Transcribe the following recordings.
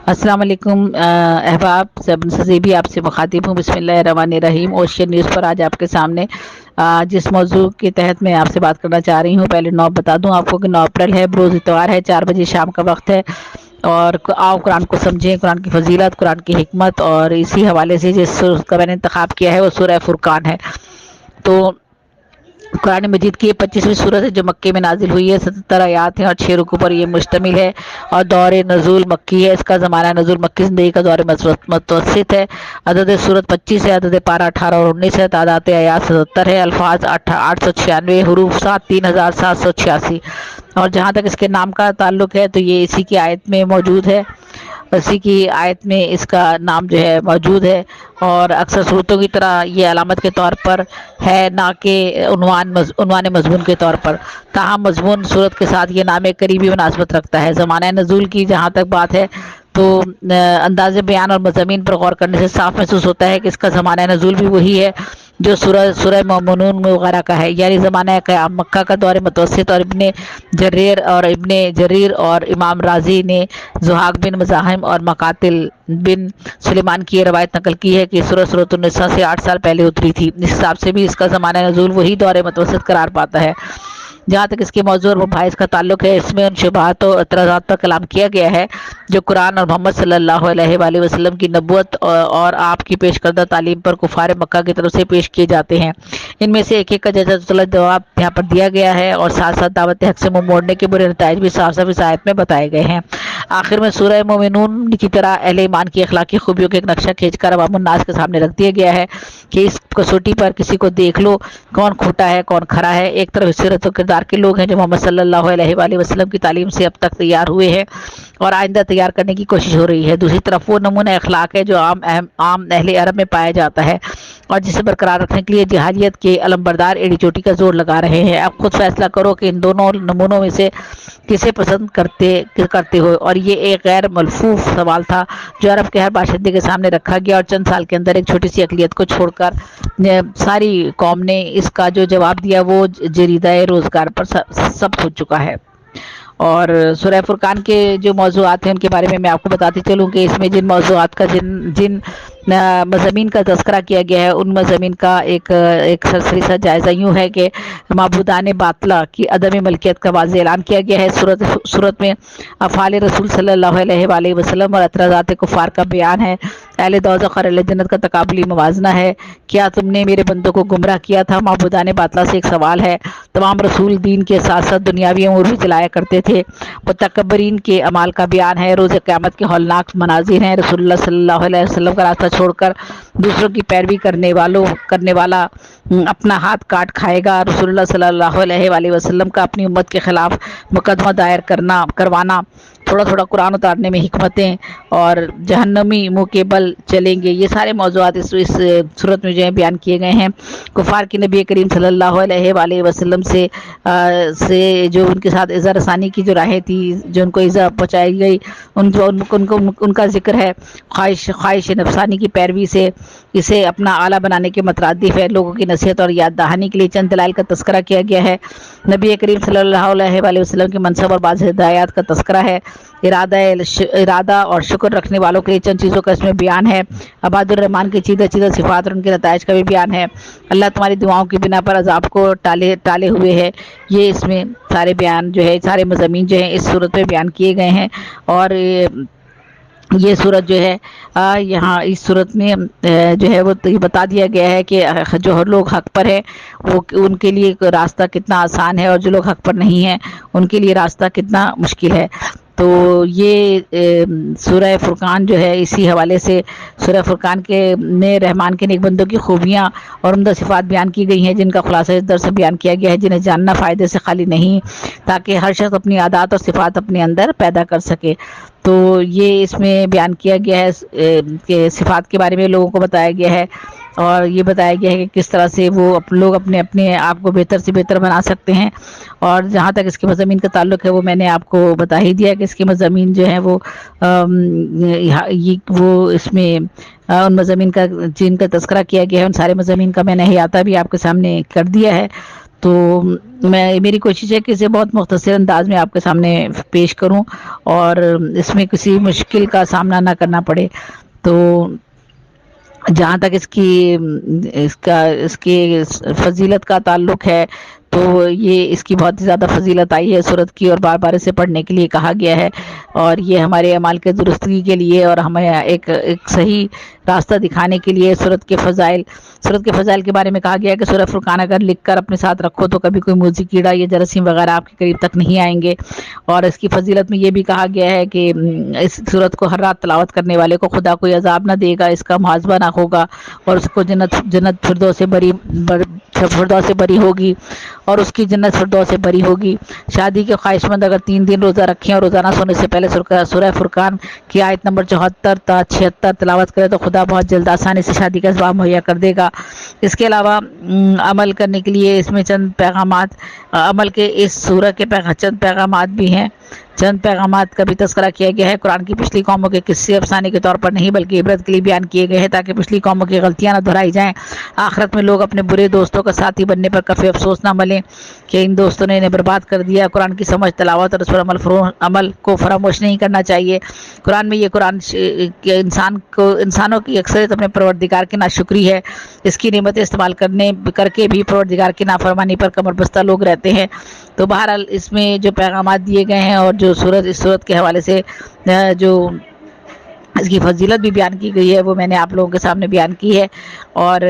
السلام علیکم احباب، سبھی بھی آپ سے مخاطب ہوں۔ بسم اللہ الرحمن الرحیم۔ اوشین نیوز پر آج آپ کے سامنے جس موضوع کے تحت میں آپ سے بات کرنا چاہ رہی ہوں، پہلے 9 بتا دوں آپ کو کہ 9 اپریل ہے، بروز اتوار ہے، 4 بجے شام کا وقت ہے۔ اور آؤ قرآن کو سمجھیں، قرآن کی فضیلت، قرآن کی حکمت، اور اسی حوالے سے جس سورہ کا میں نے انتخاب کیا ہے وہ سورہ فرقان ہے۔ تو قرآن مجید کی یہ 25ویں سورت ہے جو مکے میں نازل ہوئی ہے، 77 آیات ہیں اور 6 رکوع پر یہ مشتمل ہے، اور دور نزول مکی ہے۔ اس کا زمانہ نزول مکی زندگی کا دور متوسط ہے۔ عدد سورت 25 ہے، عدد پارہ 18 اور 19 ہے، تعداد آیات 77 ہے، الفاظ 896، حروف 3786۔ اور جہاں تک اس کے نام کا تعلق ہے تو یہ اسی کی آیت میں موجود ہے، اسی کی آیت میں اس کا نام جو ہے موجود ہے، اور اکثر صورتوں کی طرح یہ علامت کے طور پر ہے، نہ کہ عنوان مضمون کے طور پر۔ تاہم مضمون صورت کے ساتھ یہ نام قریبی مناسبت رکھتا ہے۔ زمانہ نزول کی جہاں تک بات ہے تو انداز بیان اور مضامین پر غور کرنے سے صاف محسوس ہوتا ہے کہ اس کا زمانہ نزول بھی وہی ہے جو سورہ مومنون وغیرہ کا ہے، یعنی زمانہ قیام مکہ کا دور متوسط۔ اور ابن جریر اور امام رازی نے زہاق بن مزاحم اور مقاتل بن سلیمان کی یہ روایت نقل کی ہے کہ سورۃ النساء سے 8 سال پہلے اتری تھی۔ اس حساب سے بھی اس کا زمانہ نزول وہی دور متوسط قرار پاتا ہے۔ جہاں تک اس کے موضوع اور مباحث کا تعلق ہے، اس میں ان شبہات و اعتراضات پر کلام کیا گیا ہے جو قرآن اور محمد صلی اللہ علیہ وآلہ وسلم کی نبوت اور آپ کی پیش کردہ تعلیم پر کفار مکہ کی طرف سے پیش کیے جاتے ہیں۔ ان میں سے ایک ایک کا جزا جواب یہاں پر دیا گیا ہے، اور ساتھ ساتھ دعوت حق سے منہ موڑنے کے برے نتائج بھی صاف صاف اس آیت میں بتائے گئے ہیں۔ آخر میں سورہ مومنون کی طرح اہل ایمان کی اخلاقی خوبیوں کے ایک نقشہ کھینچ کر عوام الناس کے سامنے رکھ دیا گیا ہے کہ اس کسوٹی پر کسی کو دیکھ لو کون کھوٹا ہے کون کھرا ہے۔ ایک طرف سیرت و کردار کے لوگ ہیں جو محمد صلی اللہ علیہ وآلہ وسلم کی تعلیم سے اب تک تیار ہوئے ہیں اور آئندہ تیار کرنے کی کوشش ہو رہی ہے، دوسری طرف وہ نمونہ اخلاق ہے جو عام اہل عرب میں پایا جاتا ہے اور جسے برقرار رکھنے کے لیے جہادیت کے علمبردار ایڑی چوٹی کا زور لگا رہے ہیں۔ اب خود فیصلہ کرو کہ ان دونوں نمونوں میں سے کسے پسند کرتے ہو۔ اور یہ ایک غیر ملفوف سوال تھا جو عرب کے ہر باشندے کے سامنے رکھا گیا، اور چند سال کے اندر ایک چھوٹی سی اقلیت کو چھوڑ کر ساری قوم نے اس کا جو جواب دیا وہ جریدہ روزگار پر ثبت ہو چکا ہے۔ اور سورہ فرقان کے جو موضوعات ہیں ان کے بارے میں آپ کو بتاتی چلوں کہ اس میں جن موضوعات کا جن مضامین کا تذکرہ کیا گیا ہے ان مضامین کا ایک سرسری سا جائزہ یوں ہے کہ معبودان باطلہ کی عدم ملکیت کا واضح اعلان کیا گیا ہے۔ صورت میں افعال رسول صلی اللہ علیہ وآلہ وسلم اور اعتراضات کفار کا بیان ہے، اہل دوزخ اور اہل جنت کا تقابلی موازنہ ہے۔ کیا تم نے میرے بندوں کو گمراہ کیا تھا؟ معبودان باطلہ سے ایک سوال ہے۔ تمام رسول دین کے ساتھ ساتھ دنیاوی امور بھی چلایا کرتے تھے۔ متکبرین کے اعمال کا بیان ہے، روز قیامت کے ہولناک مناظر ہیں۔ رسول اللہ صلی اللہ علیہ وسلم کا راستہ چھوڑ کر دوسروں کی پیروی کرنے والا اپنا ہاتھ کاٹ کھائے گا۔ رسول اللہ صلی اللہ علیہ وآلہ وسلم کا اپنی امت کے خلاف مقدمہ دائر کروانا، تھوڑا تھوڑا قرآن اتارنے میں حکمتیں، اور جہنمی منہ کے بل چلیں گے، یہ سارے موضوعات اس صورت میں جو ہیں بیان کیے گئے ہیں۔ کفار کی نبی کریم صلی اللہ علیہ وآلہ وسلم سے جو ان کے ساتھ ایذا رسانی کی جو راہیں تھی، جو ان کو ایذا پہنچائی گئی، ان کا ذکر ہے۔ خواہش نفسانی کی پیروی سے اسے اپنا اعلیٰ بنانے کے مترادف ہے۔ لوگوں کی نصیحت اور یاد دہانی کے لیے چند دلائل کا تذکرہ کیا گیا ہے۔ نبی کریم صلی اللہ علیہ وآلہ وسلم کے منصب اور بعض ہدایات کا تذکرہ ہے۔ ارادہ اور شکر رکھنے والوں کے لیے چند چیزوں کا اس میں بیان ہے۔ عباد الرحمن کی چیدہ صفات اور ان کے نتائج کا بھی بیان ہے۔ اللہ تمہاری دعاؤں کی بنا پر عذاب کو ٹالے ہوئے ہے۔ یہ اس میں سارے بیان جو ہے، سارے مضامین جو ہیں اس صورت میں بیان کیے گئے ہیں۔ اور یہ صورت جو ہے یہاں اس صورت میں جو ہے وہ یہ بتا دیا گیا ہے کہ جو لوگ حق پر ہیں وہ ان کے لیے راستہ کتنا آسان ہے، اور جو لوگ حق پر نہیں ہیں ان کے لیے راستہ کتنا مشکل ہے۔ تو یہ سورہ فرقان جو ہے اسی حوالے سے سورہ فرقان میں رحمان کے نیک بندوں کی خوبیاں اور عمدہ صفات بیان کی گئی ہیں، جن کا خلاصہ اس درس سے بیان کیا گیا ہے، جنہیں جاننا فائدے سے خالی نہیں، تاکہ ہر شخص اپنی عادات اور صفات اپنے اندر پیدا کر سکے۔ تو یہ اس میں بیان کیا گیا ہے کہ صفات کے بارے میں لوگوں کو بتایا گیا ہے، اور یہ بتایا گیا ہے کہ کس طرح سے وہ لوگ اپنے آپ کو بہتر سے بہتر بنا سکتے ہیں۔ اور جہاں تک اس کے مضامین کا تعلق ہے وہ میں نے آپ کو بتا ہی دیا کہ اس کے مضامین جو ہیں وہ اس میں ان مضامین کا جن کا تذکرہ کیا گیا ہے ان سارے مضامین کا میں نے احاطہ بھی آپ کے سامنے کر دیا ہے۔ تو میری کوشش ہے کہ اسے بہت مختصر انداز میں آپ کے سامنے پیش کروں اور اس میں کسی مشکل کا سامنا نہ کرنا پڑے. تو جہاں تک اس کی فضیلت کا تعلق ہے تو یہ اس کی بہت زیادہ فضیلت آئی ہے سورت کی، اور بار بار اسے پڑھنے کے لیے کہا گیا ہے، اور یہ ہمارے اعمال کے درستگی کے لیے اور ہمیں ایک صحیح راستہ دکھانے کے لیے سورت کے فضائل کے بارے میں کہا گیا ہے کہ سورہ فرقان اگر لکھ کر اپنے ساتھ رکھو تو کبھی کوئی موذی کیڑا یا جراثیم وغیرہ آپ کے قریب تک نہیں آئیں گے. اور اس کی فضیلت میں یہ بھی کہا گیا ہے کہ اس سورت کو ہر رات تلاوت کرنے والے کو خدا کوئی عذاب نہ دے گا، اس کا محاسبہ نہ ہوگا، اور اس کو جنت فردوس سے بری ہوگی، اور اس کی جنت فردوس سے بری ہوگی. شادی کے خواہش مند اگر 3 دن روزہ رکھیں اور روزانہ سونے سے پہلے سورہ فرقان کی آیت نمبر 74 تا 76 تلاوت کرے تو خدا بہت جلد آسانی سے شادی کا اسباب مہیا کر دے گا. اس کے علاوہ عمل کرنے کے لیے اس میں چند پیغامات، عمل کے اس سورہ کے چند پیغامات بھی ہیں. چند پیغامات کا بھی تذکرہ کیا گیا ہے. قرآن کی پچھلی قوموں کے قصے افسانے کے طور پر نہیں بلکہ عبرت کے لیے بیان کیے گئے ہیں تاکہ پچھلی قوموں کی غلطیاں نہ دہرائی جائیں. آخرت میں لوگ اپنے برے دوستوں کا ساتھی بننے پر کفِ افسوس نہ ملیں کہ ان دوستوں نے انہیں برباد کر دیا. قرآن کی سمجھ، تلاوت اور اس پر عمل کو فراموش نہیں کرنا چاہیے. قرآن کے انسانوں کی اکثریت اپنے پروردگار کی ناشکری ہے. اس کی نعمتیں استعمال کر کے بھی پروردگار کی نافرمانی پر کمر بستہ لوگ رہتے ہیں. تو بہرحال اس میں جو پیغامات دیے گئے ہیں اور جو اس صورت کے حوالے سے جو اس کی فضیلت بھی بیان کی گئی ہے وہ میں نے آپ لوگوں کے سامنے بیان کی ہے. اور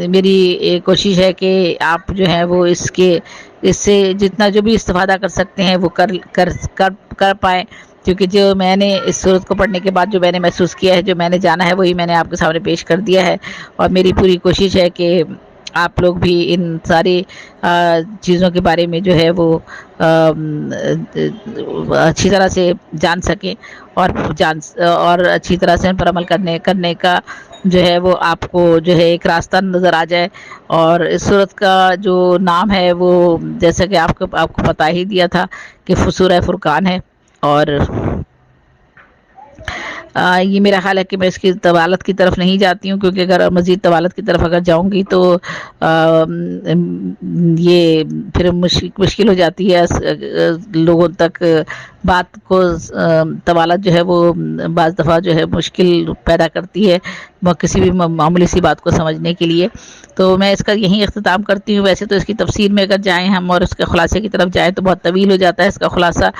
میری کوشش ہے کہ آپ جو ہے وہ اس سے جتنا جو بھی استفادہ کر سکتے ہیں وہ کر پائیں، کیونکہ جو میں نے اس صورت کو پڑھنے کے بعد جو میں نے محسوس کیا ہے، جو میں نے جانا ہے، وہی میں نے آپ کے سامنے پیش کر دیا ہے. اور میری پوری کوشش ہے کہ آپ لوگ بھی ان ساری چیزوں کے بارے میں جو ہے وہ اچھی طرح سے جان سکیں اور اچھی طرح سے ان پر عمل کرنے کا جو ہے وہ آپ کو جو ہے ایک راستہ نظر آ جائے. اور اس صورت کا جو نام ہے وہ جیسا کہ آپ کو بتا ہی دیا تھا کہ سورہ فرقان ہے. اور یہ میرا خیال ہے کہ میں اس کی طوالت کی طرف نہیں جاتی ہوں، کیونکہ اگر مزید طوالت کی طرف اگر جاؤں گی تو یہ پھر مشکل ہو جاتی ہے لوگوں تک بات کو. طوالت جو ہے وہ بعض دفعہ جو ہے مشکل پیدا کرتی ہے کسی بھی معمولی سی بات کو سمجھنے کے لیے. تو میں اس کا یہیں اختتام کرتی ہوں. ویسے تو اس کی تفسیر میں اگر جائیں ہم اور اس کے خلاصے کی طرف جائیں تو بہت طویل ہو جاتا ہے اس کا خلاصہ.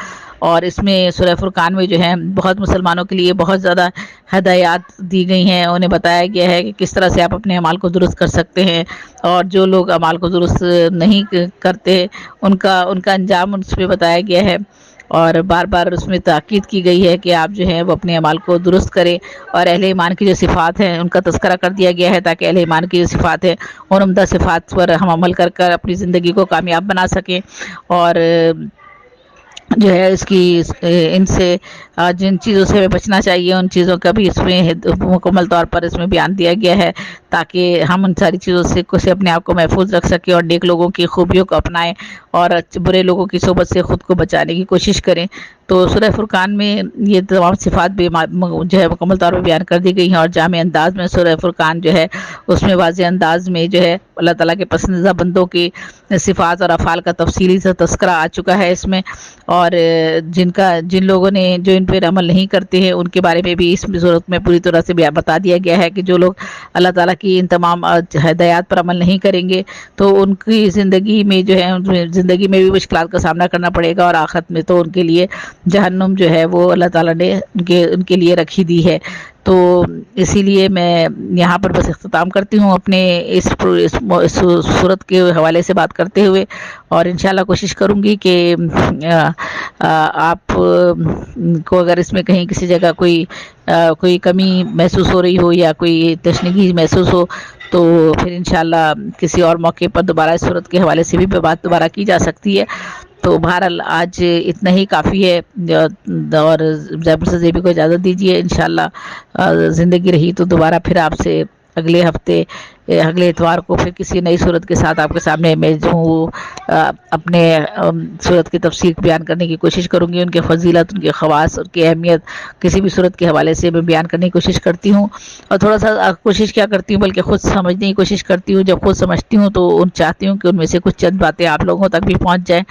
اور اس میں سورہ فرقان میں جو ہے بہت مسلمانوں کے لیے بہت زیادہ ہدایات دی گئی ہیں. انہیں بتایا گیا ہے کہ کس طرح سے آپ اپنے اعمال کو درست کر سکتے ہیں، اور جو لوگ اعمال کو درست نہیں کرتے ان کا انجام اس پہ بتایا گیا ہے. اور بار بار اس میں تاکید کی گئی ہے کہ آپ جو ہے وہ اپنے اعمال کو درست کریں، اور اہل ایمان کی جو صفات ہیں ان کا تذکرہ کر دیا گیا ہے تاکہ اہل ایمان کی جو صفات ہیں اور عمدہ صفات پر ہم عمل کر اپنی زندگی کو کامیاب بنا سکیں. اور جو ہے ان سے جن چیزوں سے ہمیں بچنا چاہیے ان چیزوں کا بھی اس میں مکمل طور پر اس میں بیان دیا گیا ہے تاکہ ہم ان ساری چیزوں سے اپنے آپ کو محفوظ رکھ سکیں اور نیک لوگوں کی خوبیوں کو اپنائیں اور برے لوگوں کی صحبت سے خود کو بچانے کی کوشش کریں. تو سورہ فرقان میں یہ تمام صفات بھی جو ہے مکمل طور پر بیان کر دی گئی ہیں، اور جامع انداز میں سورہ فرقان جو ہے اس میں واضح انداز میں جو ہے اللہ تعالیٰ کے پسندیدہ بندوں کی صفات اور افعال کا تفصیلی سے تذکرہ آ چکا ہے اس میں. اور جن لوگوں نے جو ان پہ عمل نہیں کرتے ہیں ان کے بارے میں بھی اس صورت میں پوری طرح سے بتا دیا گیا ہے کہ جو لوگ اللہ تعالیٰ کی ان تمام ہدایات پر عمل نہیں کریں گے تو ان کی زندگی میں جو ہے زندگی میں بھی مشکلات کا سامنا کرنا پڑے گا، اور آخرت میں تو ان کے لیے جہنم جو ہے وہ اللہ تعالیٰ نے ان کے لیے رکھی دی ہے. تو اسی لیے میں یہاں پر بس اختتام کرتی ہوں اپنے اس صورت کے حوالے سے بات کرتے ہوئے، اور انشاءاللہ کوشش کروں گی کہ آپ کو اگر اس میں کہیں کسی جگہ کوئی کمی محسوس ہو رہی ہو یا کوئی تشنگی محسوس ہو تو پھر انشاءاللہ کسی اور موقع پر دوبارہ اس صورت کے حوالے سے بھی بات دوبارہ کی جا سکتی ہے. تو بہرحال آج اتنا ہی کافی ہے، اور زیبر زیبی کو اجازت دیجیے. انشاءاللہ زندگی رہی تو دوبارہ پھر آپ سے اگلے ہفتے اگلے اتوار کو پھر کسی نئی صورت کے ساتھ آپ کے سامنے میں جو ہوں وہ اپنے صورت کی تفسیر بیان کرنے کی کوشش کروں گی. ان کے فضیلت، ان کے خواص، ان کی اہمیت کسی بھی صورت کے حوالے سے میں بیان کرنے کی کوشش کرتی ہوں. اور تھوڑا سا کوشش کیا کرتی ہوں بلکہ خود سمجھنے کی کوشش کرتی ہوں. جب خود سمجھتی ہوں تو چاہتی ہوں کہ ان میں سے کچھ چند باتیں آپ لوگوں تک بھی پہنچ جائیں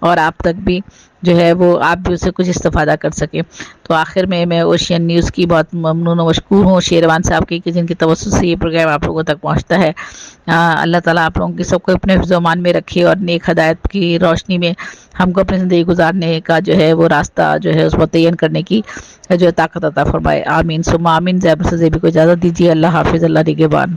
اور آپ تک بھی جو ہے وہ آپ بھی اس سے کچھ استفادہ کر سکیں. تو آخر میں اوشین نیوز کی بہت ممنون و مشکور ہوں، شیروان صاحب کی، کہ جن کی توسط سے یہ پروگرام آپ لوگوں تک پہنچتا ہے. اللہ تعالیٰ آپ لوگوں کی سب کو اپنے حفظ و امان میں رکھے اور نیک ہدایت کی روشنی میں ہم کو اپنی زندگی گزارنے کا جو ہے وہ راستہ جو ہے اس کو متعین کرنے کی جو طاقت عطا فرمائے. آمین ثم آمین. زیب سے زیبی کو اجازت دیجیے. اللہ حافظ. اللہ نگہبان.